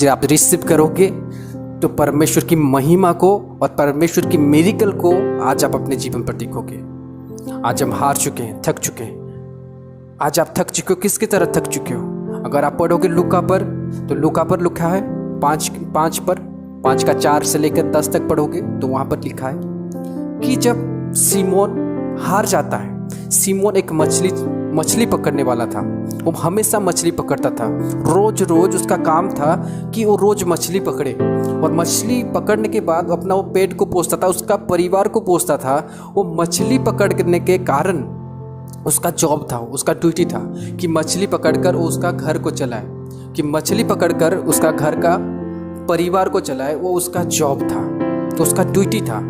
जब आप रिसीव करोगे तो परमेश्वर की महिमा को और परमेश्वर की मिरेकल को आज आप अपने जीवन पर देखोगे। आज हम हार चुके हैं, थक चुके हैं। आज आप थक चुके हो, किसकी तरह थक चुके हो? अगर आप पढ़ोगे लूका पर, तो लूका पर लिखा है 5 का 4 से लेकर 10 तक पढ़ोगे तो वहां पर लिखा है कि जब सीमोन हार जाता है। सीमोन एक मछली पकड़ने वाला था। वो हमेशा मछली पकड़ता था। रोज रोज उसका काम था कि वो रोज मछली पकड़े और मछली पकड़ने के बाद अपना वो पेट को पोसता था, उसका परिवार को पोसता था। वो मछली पकड़ने के कारण उसका जॉब था, उसका ड्यूटी था कि मछली पकड़कर वो उसका घर को चलाए, कि मछली पकड़कर उसका घर का परिवार को चलाए। वो उसका जॉब था, तो उसका ड्यूटी था।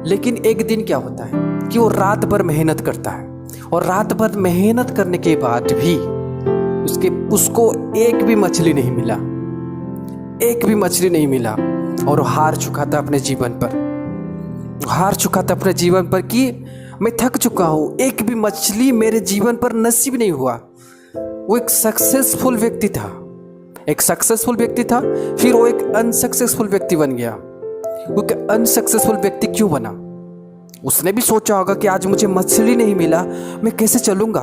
लेकिन एक दिन क्या होता है कि वो रात भर मेहनत करता है और रात भर मेहनत करने के बाद भी उसको एक भी मछली नहीं मिला, एक भी मछली नहीं मिला। और वो हार चुका था अपने जीवन पर, हार चुका था अपने जीवन पर कि मैं थक चुका हूँ, एक भी मछली मेरे जीवन पर नसीब नहीं हुआ। वो एक सक्सेसफुल व्यक्ति था, एक सक्सेसफुल व्यक्ति था, फिर वो एक अनसक्सेसफुल व्यक्ति बन गया। वो एक अनसक्सेसफुल व्यक्ति क्यों बना? उसने भी सोचा होगा कि आज मुझे मछली नहीं मिला, मैं कैसे चलूंगा।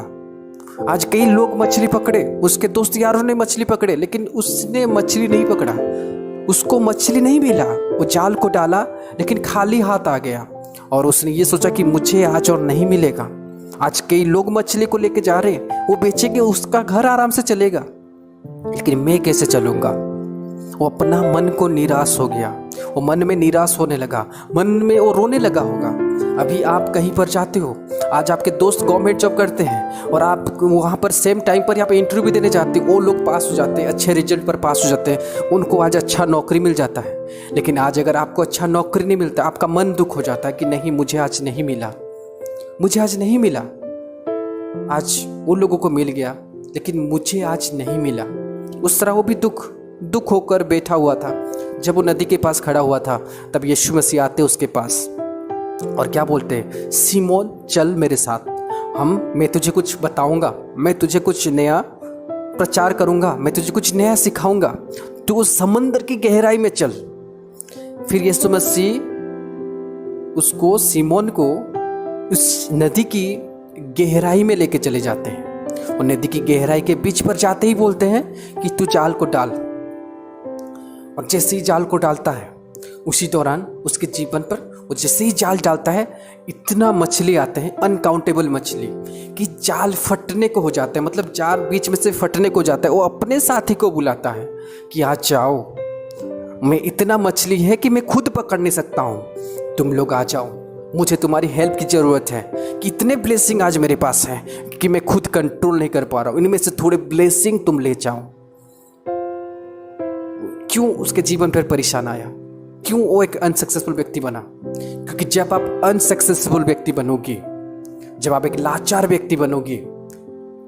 आज कई लोग मछली पकड़े, उसके दोस्त यारों ने मछली पकड़े, लेकिन उसने मछली नहीं पकड़ा, उसको मछली नहीं मिला। वो जाल को डाला लेकिन खाली हाथ आ गया और उसने ये सोचा कि मुझे आज और नहीं मिलेगा। आज कई लोग मछली को लेके जा रहे, वो बेचेंगे, उसका घर आराम से चलेगा, लेकिन मैं कैसे चलूंगा। वो अपना मन को निराश हो गया, वो मन में निराश होने लगा, मन में वो रोने लगा होगा। अभी आप कहीं पर जाते हो, आज आपके दोस्त गवर्नमेंट जॉब करते हैं और आप वहाँ पर सेम टाइम पर यहाँ पे इंटरव्यू देने जाते हो, वो लोग पास हो जाते हैं, अच्छे रिजल्ट पर पास हो जाते हैं, उनको आज अच्छा नौकरी मिल जाता है। लेकिन आज अगर आपको अच्छा नौकरी नहीं मिलता, आपका मन दुख हो जाता है कि नहीं, मुझे आज नहीं मिला, मुझे आज नहीं मिला। आज उन लोगों को मिल गया लेकिन मुझे आज नहीं मिला। उस तरह वो भी दुख होकर बैठा हुआ था। जब वो नदी के पास खड़ा हुआ था तब यीशु मसीह आते उसके पास और क्या बोलते हैं, सीमोन चल मेरे साथ, मैं तुझे कुछ बताऊंगा, मैं तुझे कुछ नया प्रचार करूंगा, मैं तुझे कुछ नया सिखाऊंगा, तू उस समंदर की गहराई में चल। फिर यीशु मसीह उसको, सीमोन को, उस नदी की गहराई में लेके चले जाते हैं और नदी की गहराई के बीच पर जाते ही बोलते हैं कि तू जाल को डाल। और जैसे ही जाल को डालता है उसी दौरान उसके जीवन पर वो जैसे ही जाल डालता है इतना मछली आते हैं, अनकाउंटेबल मछली, कि जाल फटने को हो जाता है, मतलब जाल बीच में से फटने को जाता है। वो अपने साथी को बुलाता है कि आ जाओ, मैं इतना मछली है कि मैं खुद पकड़ नहीं सकता हूँ, तुम लोग आ जाओ, मुझे तुम्हारी हेल्प की ज़रूरत है। कि इतने ब्लेसिंग आज मेरे पास है कि मैं खुद कंट्रोल नहीं कर पा रहा हूँ, इनमें से थोड़े ब्लेसिंग तुम ले जाओ। क्यों उसके जीवन पर परेशान आया? क्यों वो एक अनसक्सेसफुल व्यक्ति बना? क्योंकि जब आप अनसक्सेसफुल व्यक्ति बनोगे, जब आप एक लाचार व्यक्ति बनोगे,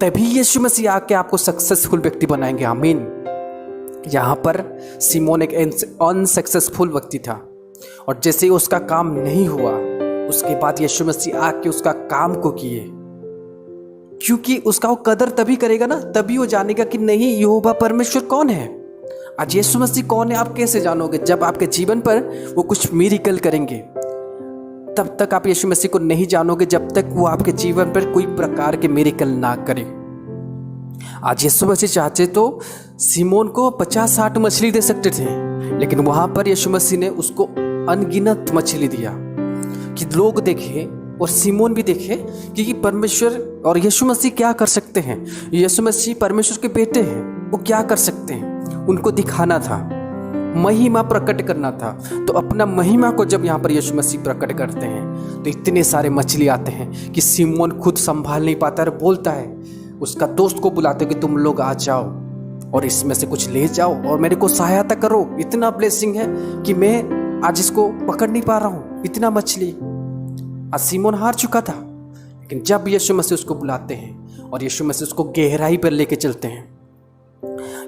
तभी यीशु मसीह आके आपको सक्सेसफुल व्यक्ति बनाएंगे। आमीन। यहाँ पर सीमोन एक अनसक्सेसफुल व्यक्ति था और जैसे ही उसका काम नहीं हुआ, उसके बाद यीशु मसीह आके उसका काम को किए, क्योंकि उसका वो कदर तभी करेगा ना, तभी वो जानेगा कि नहीं, यहोवा परमेश्वर कौन है। आज यीशु मसीह कौन है आप कैसे जानोगे? जब आपके जीवन पर वो कुछ मिरेकल करेंगे। तब तक आप यीशु मसीह को नहीं जानोगे जब तक वो आपके जीवन पर कोई प्रकार के मिरेकल ना करे। आज यीशु मसीह चाहते तो सीमोन को 50-60 मछली दे सकते थे, लेकिन वहां पर यीशु मसीह ने उसको अनगिनत मछली दिया कि लोग देखे और सीमोन भी देखे कि परमेश्वर और यीशु मसीह क्या कर सकते हैं। यीशु मसीह परमेश्वर के बेटे हैं, वो क्या कर सकते हैं, उनको दिखाना था, महिमा प्रकट करना था। तो अपना महिमा को जब यहाँ पर यीशु मसीह प्रकट करते हैं तो इतने सारे मछली आते हैं कि सीमोन खुद संभाल नहीं पाता और बोलता है, उसका दोस्त को बुलाते कि तुम लोग आ जाओ और इसमें से कुछ ले जाओ और मेरे को सहायता करो, इतना ब्लेसिंग है कि मैं आज इसको पकड़ नहीं पा रहा हूँ, इतना मछली। आज सीमोन हार चुका था, लेकिन जब यीशु मसीह उसको बुलाते हैं और यीशु मसीह उसको गहराई पर लेके चलते हैं,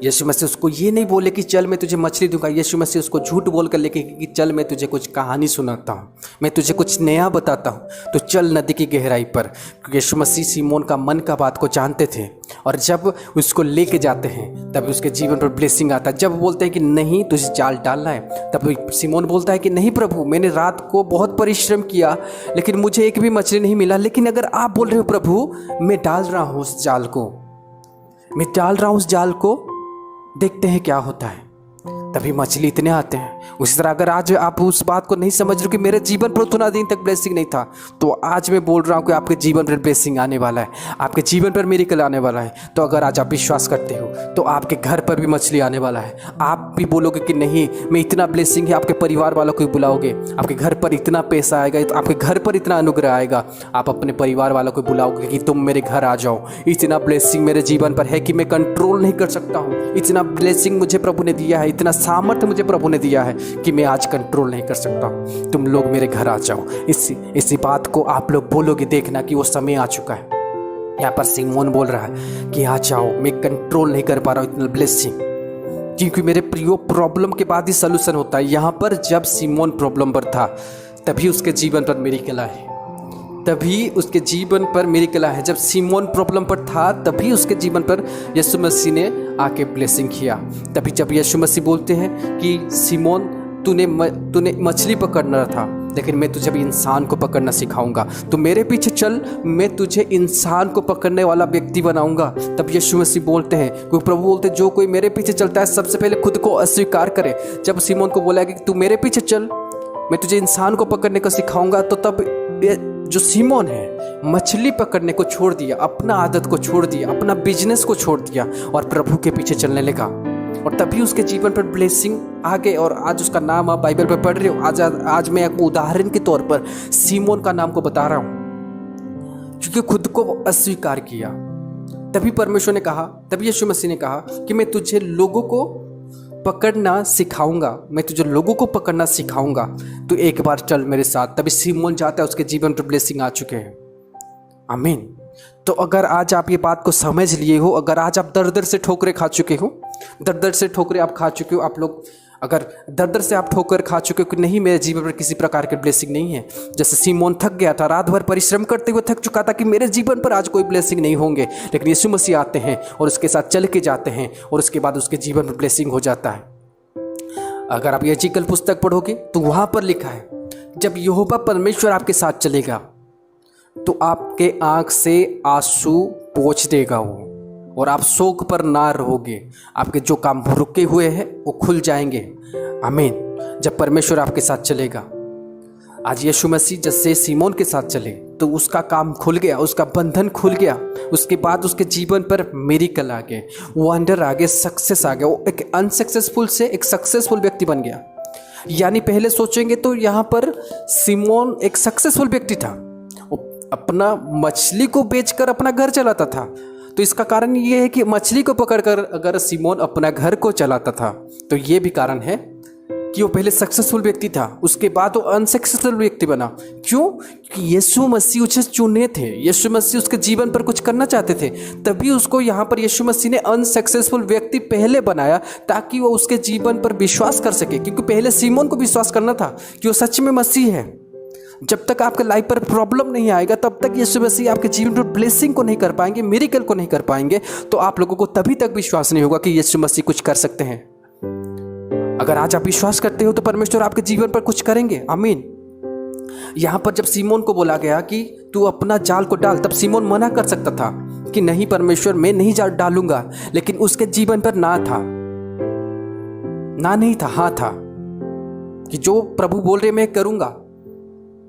यीशु मसीह उसको ये नहीं बोले कि चल मैं तुझे मछली दूंगा। यीशु मसीह उसको झूठ बोल कर लेके कि चल मैं तुझे कुछ कहानी सुनाता हूँ, मैं तुझे कुछ नया बताता हूँ, तो चल नदी की गहराई पर। क्योंकि यीशु मसीह सिमोन का मन का बात को जानते थे, और जब उसको लेके जाते हैं तब उसके जीवन पर ब्लेसिंग आता है। जब बोलते हैं कि नहीं तुझे जाल डालना है, तब सिमोन बोलता है कि नहीं प्रभु, मैंने रात को बहुत परिश्रम किया लेकिन मुझे एक भी मछली नहीं मिला, लेकिन अगर आप बोल रहे हो प्रभु, मैं डाल रहा हूँ उस जाल को, मैं डाल रहा हूँ उस जाल को, देखते हैं क्या होता है। तभी मछली इतने आते हैं। उसी तरह अगर आज आप उस बात को नहीं समझ रहे कि मेरे जीवन पर उतना दिन तक ब्लेसिंग नहीं था, तो आज मैं बोल रहा हूँ कि आपके जीवन पर ब्लेसिंग आने वाला है, आपके जीवन पर मिरेकल आने वाला है। तो अगर आज आप विश्वास करते हो तो आपके घर पर भी मछली आने वाला है। आप भी बोलोगे कि नहीं मैं इतना ब्लेसिंग है, आपके परिवार वालों को भी बुलाओगे, आपके घर पर इतना पैसा आएगा, तो आपके घर पर इतना अनुग्रह आएगा, आप अपने परिवार वालों को बुलाओगे कि तुम मेरे घर आ जाओ। इतना ब्लेसिंग मेरे जीवन पर है कि मैं कंट्रोल नहीं कर सकता हूँ। इतना ब्लेसिंग मुझे प्रभु ने दिया है, इतना सामर्थ्य मुझे प्रभु ने दिया है कि मैं आज कंट्रोल नहीं कर सकता। तुम लोग मेरे घर आ जाओ। इसी बात को आप लोग बोलोगे, देखना कि वो समय आ चुका है। यहाँ पर सिमोन बोल रहा है कि आ जाओ, मैं कंट्रोल नहीं कर पा रहा हूँ इतना ब्लेसिंग, क्योंकि मेरे प्रियो प्रॉब्लम के बाद ही सलूशन होता है। यहाँ पर जब सिमोन प्रॉब्लम पर था तभी उसके जीवन पर मिरेकल आए, तभी उसके जीवन पर मिरेकल आए। जब सिमोन प्रॉब्लम पर था तभी उसके जीवन पर यीशु मसीह ने आके ब्लेसिंग किया। तभी जब यीशु मसीह बोलते हैं कि सिमोन तूने मछली पकड़ना था, लेकिन मैं तुझे भी इंसान को पकड़ना सिखाऊंगा, तो मेरे पीछे चल, मैं तुझे इंसान को पकड़ने वाला व्यक्ति बनाऊंगा। तब यीशु मसीह बोलते हैं, क्योंकि प्रभु बोलते हैं जो कोई मेरे पीछे चलता है सबसे पहले खुद को अस्वीकार करे। जब सिमोन को बोला कि तू मेरे पीछे चल, मैं तुझे इंसान को पकड़ने को सिखाऊंगा, तो तब जो सिमोन है मछली पकड़ने को छोड़ दिया, अपना आदत को छोड़ दिया, अपना बिजनेस को छोड़ दिया और प्रभु के पीछे चलने लगा। और तभी उसके जीवन पर ब्लेसिंग आ गए। और आज उसका नाम आप बाइबल पर पढ़ रहे हो। आज मैं आपको उदाहरण के तौर पर सिमोन का नाम को बता रहा हूं, क्योंकि खुद को अस्वीकार किया। तभी परमेश्वर ने कहा, तभी यीशु मसीह ने कहा कि मैं तुझे लोगों को पकड़ना सिखाऊंगा, मैं तुझे लोगों को पकड़ना सिखाऊंगा, तो एक बार चल मेरे साथ। तभी सिमोन जाता है, उसके जीवन पर ब्लेसिंग आ चुके हैं। आमीन। तो अगर आज आप ये बात को समझ लिए हो, अगर आज आप दर दर से ठोकरें खा चुके हो, दर दर से ठोकरें आप खा चुके हो, आप लोग अगर दर दर से आप ठोकर खा चुके हो कि नहीं मेरे जीवन पर किसी प्रकार की ब्लेसिंग नहीं है, जैसे सिमोन थक गया था, रात भर परिश्रम करते हुए थक चुका था कि मेरे जीवन पर आज कोई ब्लेसिंग नहीं होंगे, लेकिन यीशु मसीह आते हैं और उसके साथ चल के जाते हैं और उसके बाद उसके जीवन पर ब्लेसिंग हो जाता है। अगर आप एजिकल पुस्तक पढ़ोगे तो वहां पर लिखा है, जब यहोवा परमेश्वर आपके साथ चलेगा तो आपके आंख से आंसू पोंछ देगा वो, और आप शोक पर ना रहोगे। आपके जो काम रुके हुए हैं वो खुल जाएंगे। आमीन। जब परमेश्वर आपके साथ चलेगा, आज यीशु मसीह जैसे सिमोन के साथ चले तो उसका काम खुल गया, उसका बंधन खुल गया। उसके बाद उसके जीवन पर मिरेकल आ गए, वंडर आ गए, सक्सेस आ गया। वो एक अनसक्सेसफुल से एक सक्सेसफुल व्यक्ति बन गया। यानी पहले सोचेंगे तो यहाँ पर सिमोन एक सक्सेसफुल व्यक्ति था, अपना मछली को बेचकर अपना घर चलाता था। तो इसका कारण ये है कि मछली को पकड़कर अगर सिमोन अपना घर को चलाता था तो ये भी कारण है कि वो पहले सक्सेसफुल व्यक्ति था, उसके बाद वो अनसक्सेसफुल व्यक्ति बना। क्यों? कि यीशु मसीह उसे चुने थे, यीशु मसीह उसके जीवन पर कुछ करना चाहते थे, तभी उसको यहाँ पर यीशु मसीह ने अनसक्सेसफुल व्यक्ति पहले बनाया ताकि वो उसके जीवन पर विश्वास कर सके। क्योंकि पहले सिमोन को विश्वास करना था कि वो सच में मसीह है। जब तक आपके लाइफ पर प्रॉब्लम नहीं आएगा तब तक यीशु मसीह आपके जीवन पर ब्लेसिंग को नहीं कर पाएंगे, मिरेकल को नहीं कर पाएंगे। तो आप लोगों को तभी तक विश्वास नहीं होगा कि यीशु मसीह कुछ कर सकते हैं। अगर आज आप विश्वास करते हो तो परमेश्वर आपके जीवन पर कुछ करेंगे। आमीन। यहां पर जब सिमोन को बोला गया कि तू अपना जाल को डाल, तब सिमोन मना कर सकता था कि नहीं परमेश्वर मैं नहीं जाल डालूंगा, लेकिन उसके जीवन पर ना था, ना नहीं था, हाँ था कि जो प्रभु बोल रहे मैं करूंगा।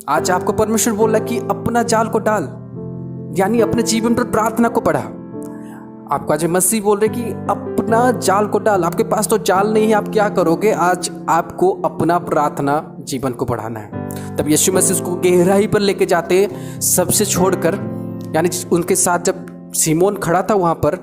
आज आपको परमेश्वर बोल रहा है कि अपना जाल को डाल, यानी अपने जीवन पर प्रार्थना को बढ़ा। आपको आज मसीह बोल रहे कि अपना जाल को डाल। आपके पास तो जाल नहीं है, आप क्या करोगे? आज आपको अपना प्रार्थना जीवन को बढ़ाना है। तब यीशु मसीह उसको गहराई पर लेके जाते, सबसे छोड़कर, यानी उनके साथ जब सिमोन खड़ा था वहां पर,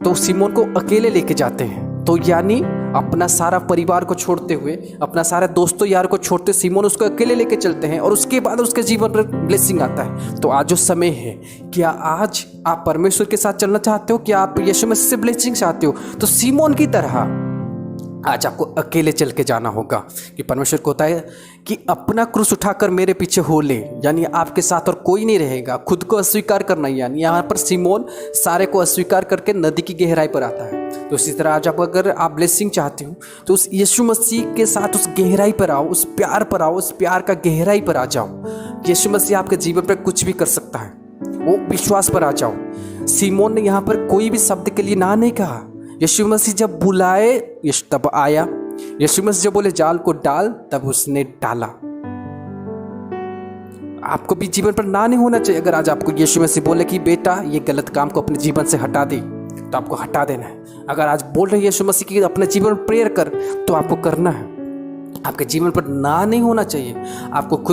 तो सिमोन को अकेले लेके जाते हैं। तो यानी अपना सारा परिवार को छोड़ते हुए, अपना सारे दोस्तों यार को छोड़ते सीमोन उसको अकेले लेके चलते हैं और उसके बाद उसके जीवन पर ब्लेसिंग आता है। तो आज जो समय है, क्या आज आप परमेश्वर के साथ चलना चाहते हो? क्या आप यीशु मसीह से ब्लेसिंग चाहते हो? तो सीमोन की तरह आज आपको अकेले चल के जाना होगा। कि परमेश्वर को होता है कि अपना क्रूस उठाकर मेरे पीछे हो ले, यानी आपके साथ और कोई नहीं रहेगा। खुद को अस्वीकार करना, यानी यहाँ पर सीमोन सारे को अस्वीकार करके नदी की गहराई पर आता है। तो इसी तरह आज आप अगर आप ब्लेसिंग चाहते हो तो उस यीशु मसीह के साथ उस गहराई पर आओ, उस प्यार पर आओ, उस प्यार का गहराई पर आ जाओ। यीशु मसीह आपके जीवन पर कुछ भी कर सकता है, वो विश्वास पर आ जाओ। सीमोन ने यहाँ पर कोई भी शब्द के लिए ना नहीं कहा। यीशु मसीह जब बुलाए यीशु तब आया। यीशु मसीह जब बोले जाल को डाल, तब उसने डाला। आपको भी जीवन पर ना नहीं होना चाहिए। अगर आज आपको यीशु मसीह बोले कि बेटा ये गलत काम को अपने जीवन से हटा दे, तो आपको हटा देना है। अगर आज बोल रहे यीशु मसीह की अपने जीवन पर प्रेयर कर, तो आपको करना है। आपके जीवन पर ना नहीं होना चाहिए। आपको खुद